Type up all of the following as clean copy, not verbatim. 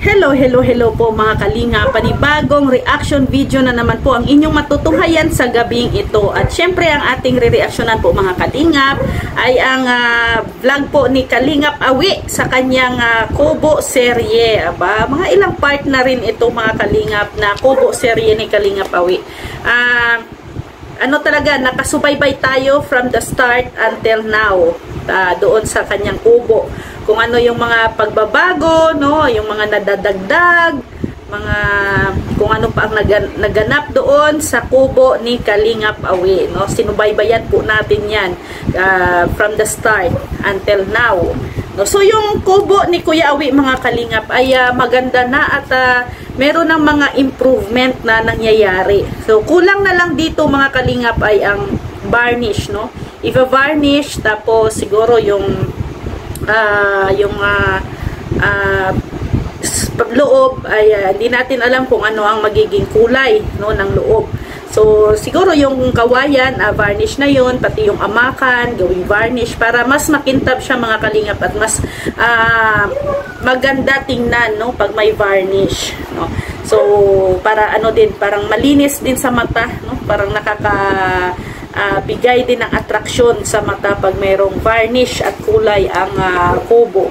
Hello, hello, hello po mga kalinga. Panibagong reaction video na naman po ang inyong matutunghayan sa gabing ito. At syempre ang ating re-reactionan po mga kalingap ay ang vlog po ni Kalingap Awi sa kanyang Kubo serye. Aba, mga ilang part na rin ito mga kalingap na Kubo serye ni Kalingap Awi. Ano talaga, nakasubaybay tayo from the start until now doon sa kanyang kubo. Kung ano yung mga pagbabago, no, yung mga nadadagdag, mga kung ano pa ang naganap doon sa kubo ni Kalingap Awi, no. Sinubaybayan po natin 'yan from the start until now. No, so yung kubo ni Kuya Awi mga kalingap ay maganda na at meron ng mga improvement na nangyayari. So kulang na lang dito mga kalingap ay ang varnish, no. Iva-varnish tapos siguro yung loob ay hindi natin alam kung ano ang magiging kulay, no, ng loob. So siguro yung kawayan varnish na yun, pati yung amakan gawing varnish para mas makintab siya mga kalingap at mas maganda tingnan, no, pag may varnish, no. So para ano din, parang malinis din sa mata, no, parang bigay din ng atraksyon sa mata pag mayroong varnish at kulay ang kubo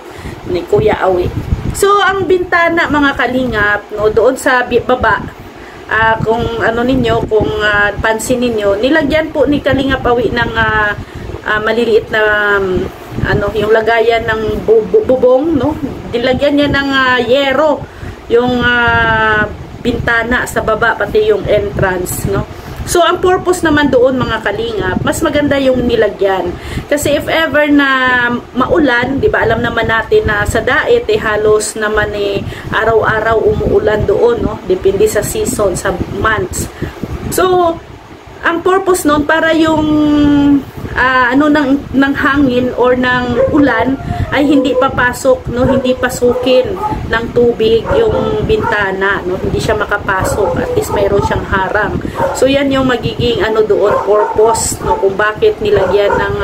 ni Kuya Awi. So ang bintana mga kalingap, no, doon sa baba, kung ano ninyo, kung pansin ninyo, nilagyan po ni Kalingap Awi ng maliliit na ano, yung lagayan ng bubong, no, nilagyan niya ng yero yung bintana sa baba pati yung entrance, no. So, ang purpose naman doon mga kalingap, mas maganda yung nilagyan. Kasi if ever na maulan, di ba, alam naman natin na sa Daet, halos naman araw-araw umuulan doon, no? Depende sa season, sa months. So, ang purpose noon para yung ano ng hangin or ng ulan ay hindi papasok, no, hindi pasukin ng tubig yung bintana, no, hindi siya makapasok, at least mayroon siyang harang. So yan yung magiging ano doon purpose, no, kung bakit nilagyan ng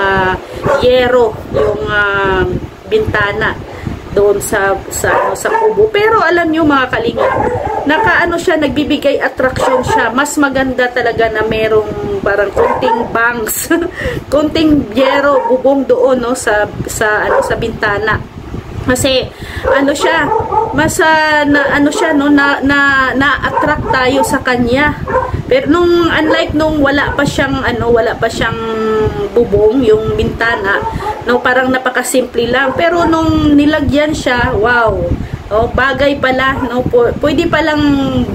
yero yung bintana doon sa kubo. Pero alam niyo mga kalinga, nakaano siya, nagbibigay attraction siya. Mas maganda talaga na merong parang konting bangs, konting yero, bubong doon, no, sa bintana. Kasi ano siya, mas ano siya, no, na-attract tayo sa kanya. Pero nung unlike nung wala pa siyang bubong yung bintana, no, parang napakasimple lang. Pero nung nilagyan siya, wow. Oh, bagay pala, no, pwede palang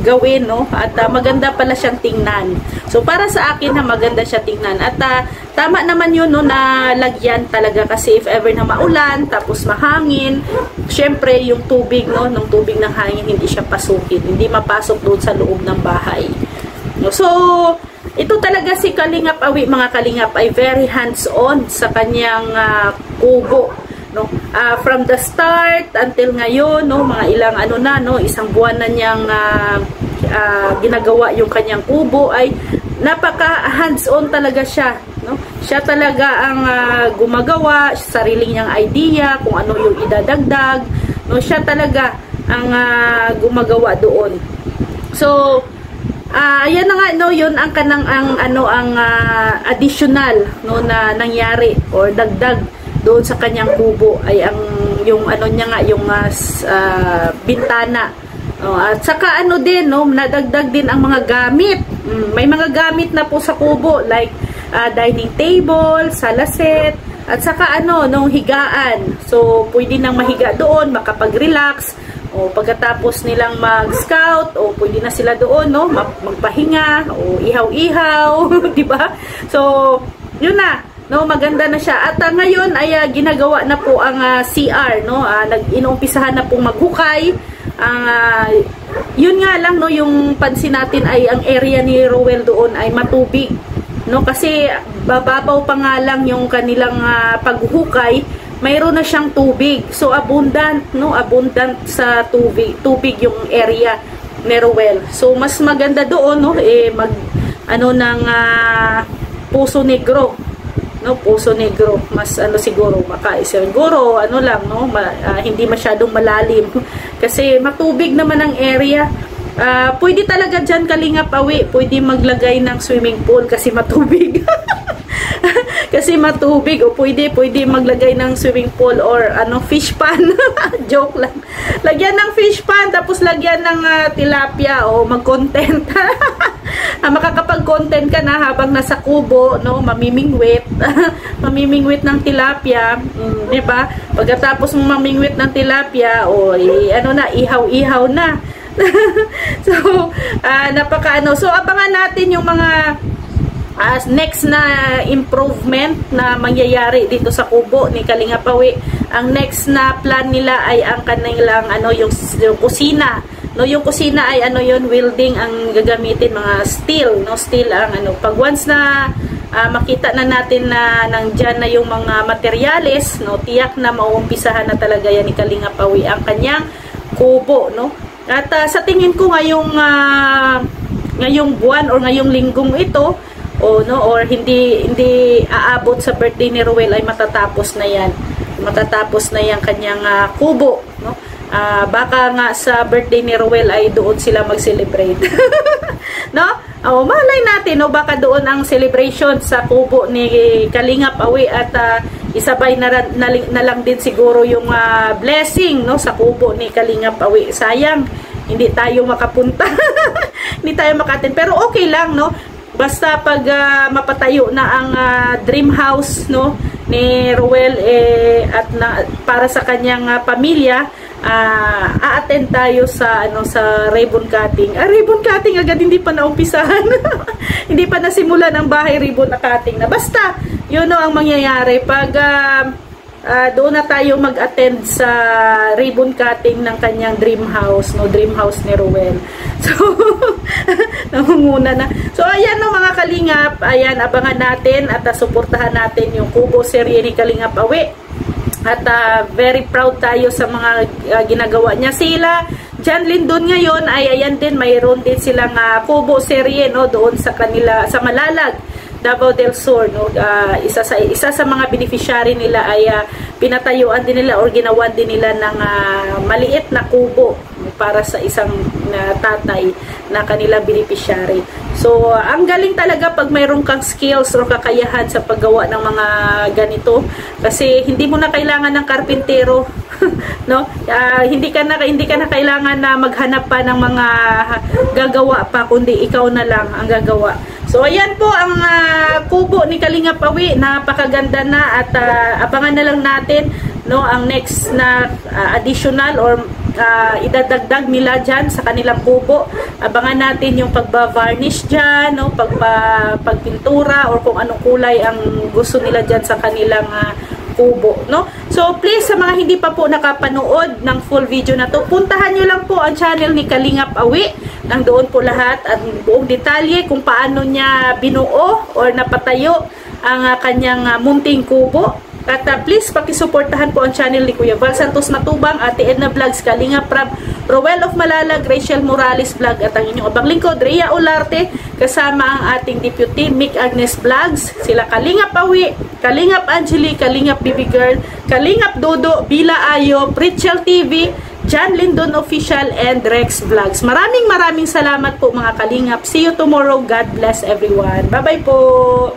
gawin, no, at maganda pala siyang tingnan. So para sa akin maganda siya tingnan at tama naman yun, no, na lagyan talaga kasi if ever na maulan tapos mahangin, syempre yung tubig, no, ng tubig ng hangin hindi siya pasukin, hindi mapasok doon sa loob ng bahay. So ito talaga si Kalingap Awi mga kalingap ay very hands-on sa kanyang kubo, no, from the start until ngayon, no, mga ilang ano na, no, isang buwan na niyang ginagawa yung kanyang kubo, ay napaka hands-on talaga siya, no. Siya talaga ang gumagawa, sarili niyang idea kung ano yung idadagdag, no, siya talaga ang gumagawa doon. So ayan na nga, no, yun ang additional, no, na nangyari or dagdag doon sa kanyang kubo ay ang yung ano niya nga, yung bintana, at saka ano din, no, nadagdag din ang mga gamit. May mga gamit na po sa kubo like dining table, sala set, at saka ano, nung higaan. So pwede nang mahiga doon, makapag-relax, o pagkatapos nilang mag-scout, o pwede na sila doon, no, magpahinga o ihaw-ihaw, di ba? So yun na, no, maganda na siya. At ngayon ay ginagawa na po ang CR, no, inuumpisahan na pong maghukay. Yun nga lang, no, yung pansin natin ay ang area ni Rowel doon ay matubig, no, kasi bababaw pa nga lang yung kanilang paghukay, mayroon na siyang tubig. So abundant, no, abundant sa tubig yung area ni Rowel. So mas maganda doon, no, mag ano ng Puso Negro, no, Poso Negro, mas ano siguro siguro ano lang, no, hindi masyadong malalim kasi matubig naman ang area. Pwede talaga dyan, Kalingap Awi, pwede maglagay ng swimming pool kasi matubig. Kasi matubig, o pwede maglagay ng swimming pool or ano, fish pan. Joke lang. Lagyan ng fish pan, tapos lagyan ng tilapia, o mag-content. Makakapag-content ka na habang nasa kubo, no, mamimingwit. Mamimingwit ng tilapia, di ba? Pagkatapos mong mamingwit ng tilapia, o ano na, ihaw-ihaw na. So, so abangan natin yung mga next na improvement na mangyayari dito sa kubo ni Kalingap Awi. Ang next na plan nila ay ang kanilang ano, yung kusina. No, yung kusina ay ano, yun, welding ang gagamitin, mga steel, no, steel ang ano. Pag once na makita na natin na nandiyan na yung mga materyales, no, tiyak na mauumpisahan na talaga yan ni Kalingap Awi ang kanyang kubo, no. At sa tingin ko ngayong buwan or ngayong linggong ito, or hindi aabot sa birthday ni Ruel, ay matatapos na yan. Matatapos na yung kanyang kubo, no? Baka nga sa birthday ni Ruel ay doon sila mag-celebrate. No? Malay natin, no, baka doon ang celebration sa kubo ni Kalingap Awi, at isabay na lang din siguro yung blessing, no, sa kubo ni Kalingap Awi. Sayang hindi tayo makapunta. Hindi tayo makatin, pero okay lang, no, basta pag mapatayo na ang dream house, no, ni Ruel, at para sa kanyang pamilya, a-attend tayo sa ano, sa ribbon cutting. Ribbon cutting agad, hindi pa naumpisahan. Hindi pa nasimulan ang bahay ribbon cutting na. Basta yun, no, ang mangyayari pag doon na tayo mag-attend sa ribbon cutting ng kanyang dream house, no, dream house ni Ruel. So namumuna na. So ayan, no, mga Kalingap, ayan, abangan natin at suportahan natin yung kubo serye ni Kalingap Awi. At very proud tayo sa mga ginagawa niya. Sila John Lindon ngayon ay ayan din, mayroon din silang kubo serye, no, doon sa kanila sa Malalag, Davao del Sur, no. Isa sa mga beneficiary nila ay pinatayuan din nila or ginawan din nila ng maliit na kubo para sa isang tatay na kanilang beneficiary. So, ang galing talaga pag mayroon kang skills or kakayahan sa paggawa ng mga ganito, kasi hindi mo na kailangan ng karpintero. No? Hindi ka na kailangan na maghanap pa ng mga gagawa pa, kundi ikaw na lang ang gagawa. So ayan po ang kubo ni Kalingap Awi, napakaganda na, at abangan na lang natin, no, ang next na additional or idadagdag nila dyan sa kanilang kubo. Abangan natin yung pagba-varnish dyan, no, pagpintura or kung anong kulay ang gusto nila dyan sa kanilang kubo, no. So please, sa mga hindi pa po nakapanood ng full video na to, puntahan nyo lang po ang channel ni Kalingap Awi. Nandoon po lahat at buong detalye kung paano niya binuo or napatayo ang kanyang munting kubo. At please, pakisuportahan po ang channel ni Kuya Val Santos Matubang, Ate Edna Vlogs, Kalingap Rab, Roel of Malalag, Rachel Morales Vlog, at ang inyong abang lingkod, Rhea Olarte, kasama ang ating deputy, Mick Agnes Vlogs, sila Kalingap Awi, Kalingap Angeli, Kalingap Bibi Girl, Kalingap Dodo, Bila Ayo, Pritchel TV, John Lindon Official, and Rex Vlogs. Maraming salamat po, mga Kalingap. See you tomorrow. God bless everyone. Bye-bye po.